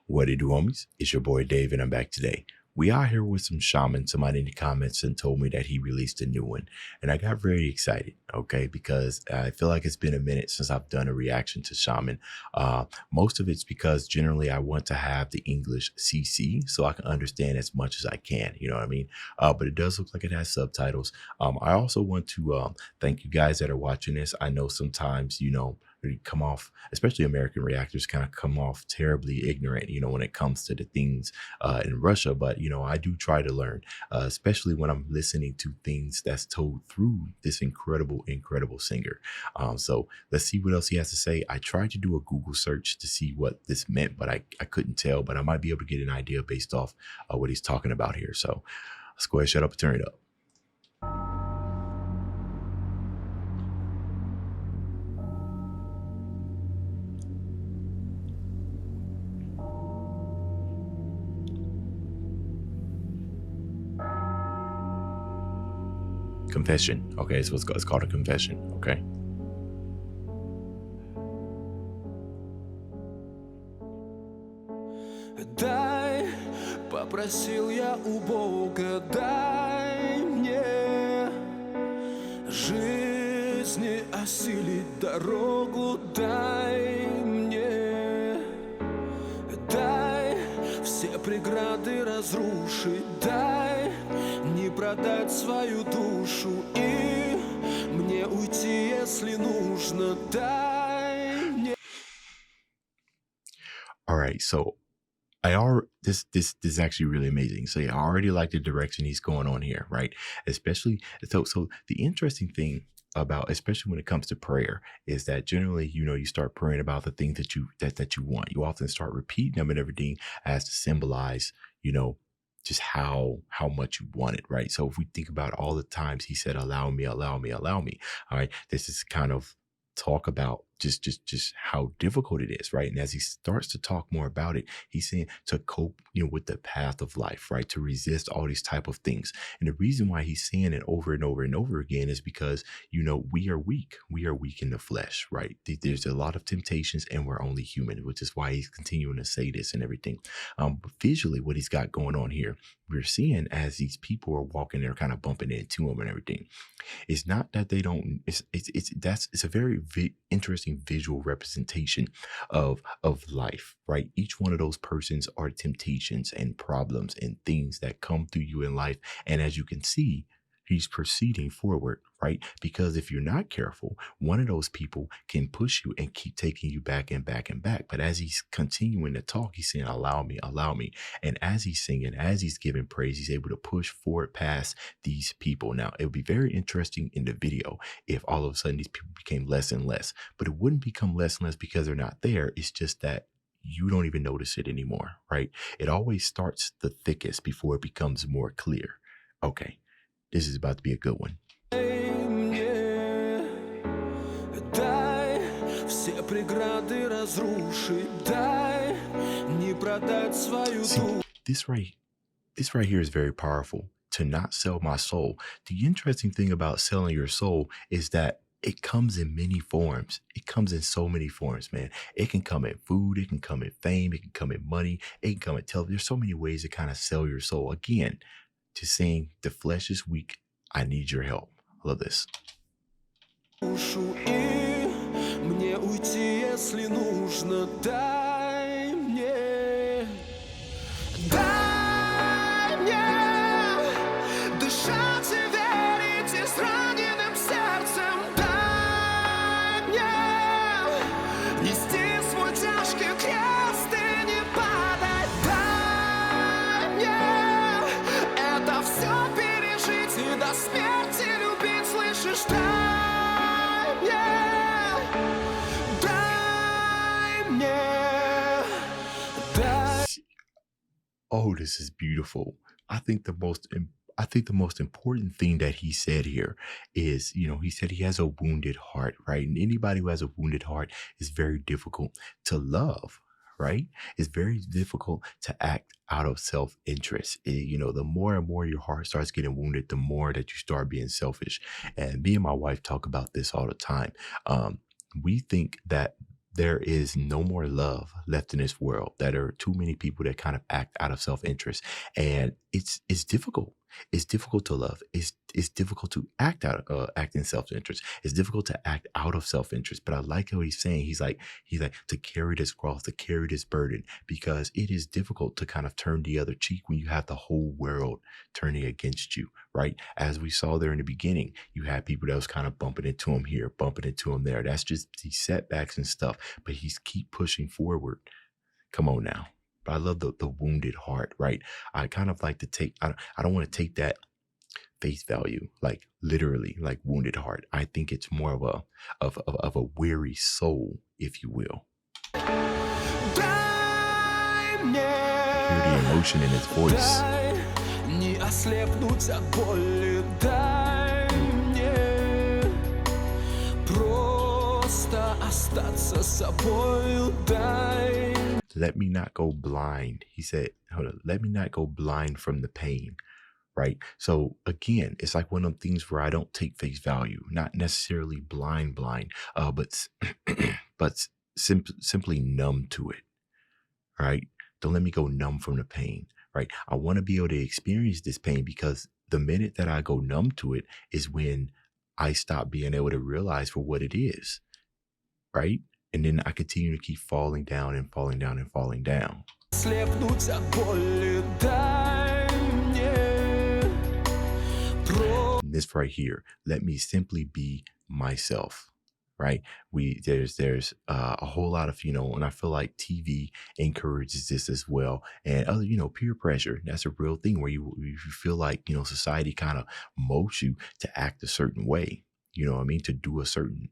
What it do, homies? It's your boy Dave, and I'm back today. We are here with some shaman. Somebody in the comments and told me that he released a new one, and I got very excited. Okay, because I feel like it's been a minute since I've done a reaction to shaman. Most of it's because generally I want to have the English CC so I can understand as much as I can. You know what I mean? But it does look like it has subtitles. I also want to thank you guys that are watching this. I know sometimes we come off, especially American reactors, kind of come off terribly ignorant, when it comes to the things in Russia. But, I do try to learn, especially when I'm listening to things that's told through this incredible singer. So let's see what else he has to say. I tried to do a Google search to see what this meant, but I couldn't tell, but I might be able to get an idea based off what he's talking about here. So let's go ahead, shut up and turn it up. Confession. Okay, so it's called a confession. Okay. Дай, попросил я у Бога, дай мне жизни осилить дорогу, дай мне, дай все преграды разрушить, дай не продать свою душу и мне уйти, если нужно, дай мне. All right, so this is actually really amazing. So yeah, I already like the direction he's going on here, right? Especially so the interesting thing about, especially when it comes to prayer, is that generally, you start praying about the things that you want. You often start repeating them and everything as to symbolize, just how much you want it, right? So if we think about all the times he said, allow me, allow me, allow me. All right, this is kind of talk about just how difficult it is, right? And as he starts to talk more about it, he's saying to cope, with the path of life, right? To resist all these type of things. And the reason why he's saying it over and over and over again is because, we are weak. We are weak in the flesh, right? There's a lot of temptations and we're only human, which is why he's continuing to say this and everything. But visually what he's got going on here, we're seeing as these people are walking, they're kind of bumping into him and everything. It's not that they don't, it's a very interesting visual representation of life, right? Each one of those persons are temptations and problems and things that come through you in life. And as you can see, he's proceeding forward, right? Because if you're not careful, one of those people can push you and keep taking you back and back and back. But as he's continuing to talk, he's saying, allow me, allow me. And as he's singing, as he's giving praise, he's able to push forward past these people. Now, it would be very interesting in the video if all of a sudden these people became less and less, but it wouldn't become less and less because they're not there. It's just that you don't even notice it anymore, right? It always starts the thickest before it becomes more clear. Okay. This is about to be a good one. See, this right here is very powerful. To not sell my soul. The interesting thing about selling your soul is that it comes in many forms. It comes in so many forms, man. It can come in food. It can come in fame. It can come in money. It can come in television. There's so many ways to kind of sell your soul. Again, to saying the flesh is weak. I need your help. I love this. Oh, this is beautiful. I think the most important thing that he said here is, he said he has a wounded heart, right? And anybody who has a wounded heart is very difficult to love, right? It's very difficult to act out of self-interest. The more and more your heart starts getting wounded, the more that you start being selfish. And me and my wife talk about this all the time. We think that there is no more love left in this world. That are too many people that kind of act out of self-interest, and it's difficult. It's difficult to love. It's difficult to act in self-interest. It's difficult to act out of self-interest. But I like how he's saying, he's like to carry this cross, to carry this burden, because it is difficult to kind of turn the other cheek when you have the whole world turning against you, right? As we saw there in the beginning, you had people that was kind of bumping into him here, bumping into him there. That's just these setbacks and stuff. But he's keep pushing forward. Come on now. But I love the wounded heart, right? I kind of like to take, I don't want to take that face value, like literally, like wounded heart. I think it's more of a weary soul, if you will. Дай мне, Hear the emotion in his voice. дай не ослепнуть от боли, дай мне просто остаться собою, дай. Let me not go blind. He said, hold on, let me not go blind from the pain. Right. So again, it's like one of the things where I don't take face value, not necessarily blind, but but simply numb to it. Right. Don't let me go numb from the pain. Right. I want to be able to experience this pain, because the minute that I go numb to it is when I stop being able to realize for what it is. Right. And then I continue to keep falling down and falling down and falling down. Слепнуть от боли, дай мне And this right here, let me simply be myself. Right. There's a whole lot of, and I feel like TV encourages this as well. And other, peer pressure. That's a real thing where you feel like, society kind of molds you to act a certain way. You know what I mean? To do certain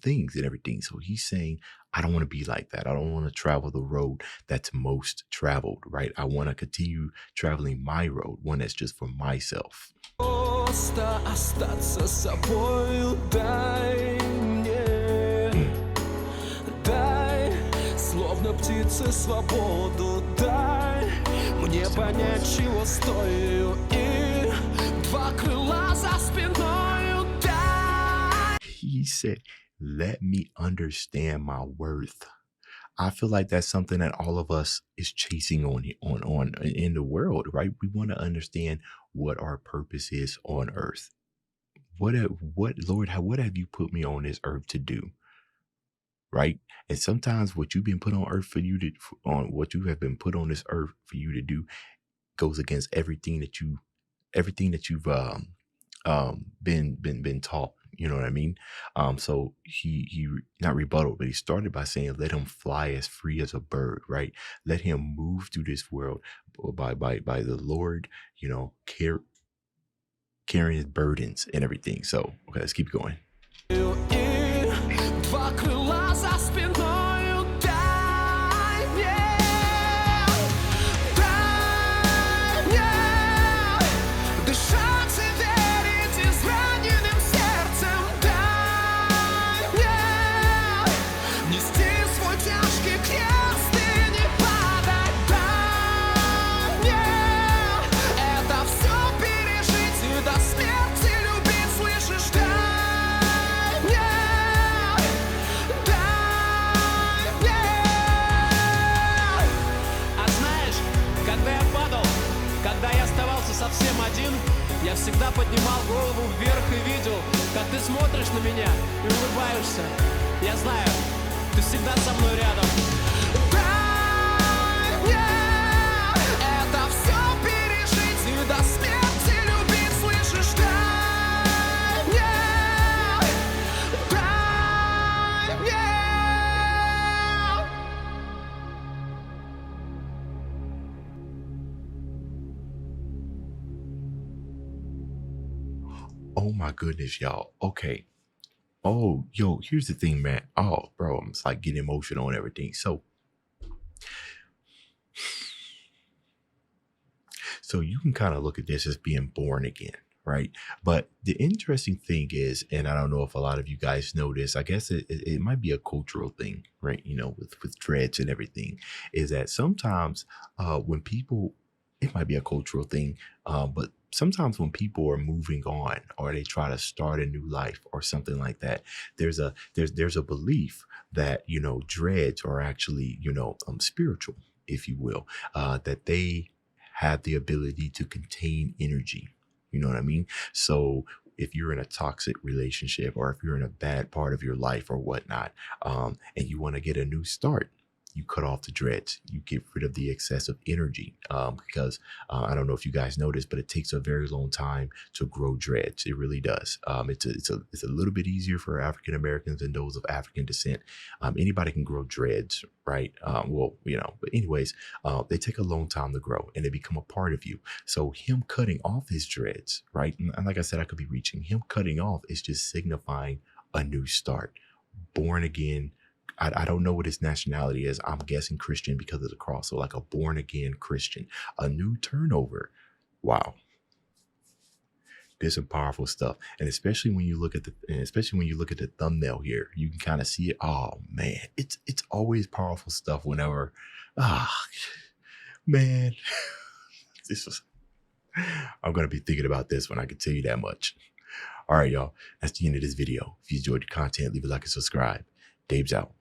things and everything. So he's saying, I don't want to be like that. I don't want to travel the road that's most traveled, right? I want to continue traveling my road, one that's just for myself. просто остаться собою, дай мне, дай, словно птице свободу, дай мне понять, чего стою, и два крыла за спиною, дай. He said, let me understand my worth. I feel like that's something that all of us is chasing on in the world, right? We want to understand what our purpose is on earth. What Lord, what have you put me on this earth to do? Right? And sometimes what you've been put on earth what you have been put on this earth for you to do goes against everything that you've been taught. You know what I mean? So he not rebuttal, but he started by saying, let him fly as free as a bird, right? Let him move through this world by the Lord, carrying his burdens and everything. So, okay, let's keep going. И два крыла за спиною, дай мне, дышать и верить израненным сердцем, дай мне нести свой тяжкий крест и не падать, дай мне это все пережить и до смерти любить, слышишь, дай мне, дай мне. А знаешь, когда я падал, когда я оставался совсем один, я всегда поднимал голову вверх и видел, как ты смотришь на меня и улыбаешься. Я знаю, ты всегда со мной рядом. Дай мне это все пережить и до смерти любить, слышишь, дай мне, дай мне. Oh my goodness, y'all. Okay. Oh, yo, here's the thing, man. Oh, bro, I'm just like getting emotional and everything. So you can kind of look at this as being born again, right? But the interesting thing is, and I don't know if a lot of you guys know this, I guess it might be a cultural thing, right? With dreads and everything, is that sometimes when people, it might be a cultural thing, but sometimes when people are moving on or they try to start a new life or something like that, there's a belief that, you know, dreads are actually, you know, spiritual, if you will, that they have the ability to contain energy. You know what I mean? So if you're in a toxic relationship or if you're in a bad part of your life or whatnot, and you want to get a new start, you cut off the dreads, you get rid of the excessive energy, because I don't know if you guys noticed, but it takes a very long time to grow dreads. It really does. It's a little bit easier for African Americans and those of African descent. Anybody can grow dreads, right? Well, you know, but anyways, they take a long time to grow and they become a part of you. So him cutting off his dreads, right? And like I said, I could be reaching. Him cutting off is just signifying a new start, born again. I don't know what his nationality is. I'm guessing Christian because of the cross. So like a born again Christian, a new turnover. Wow. There's some powerful stuff. And especially when you look at the thumbnail here, you can kind of see it. Oh man, it's always powerful stuff whenever, man, this was, I'm going to be thinking about this when I can tell you that much. All right, y'all. That's the end of this video. If you enjoyed the content, leave a like and subscribe. Dave's out.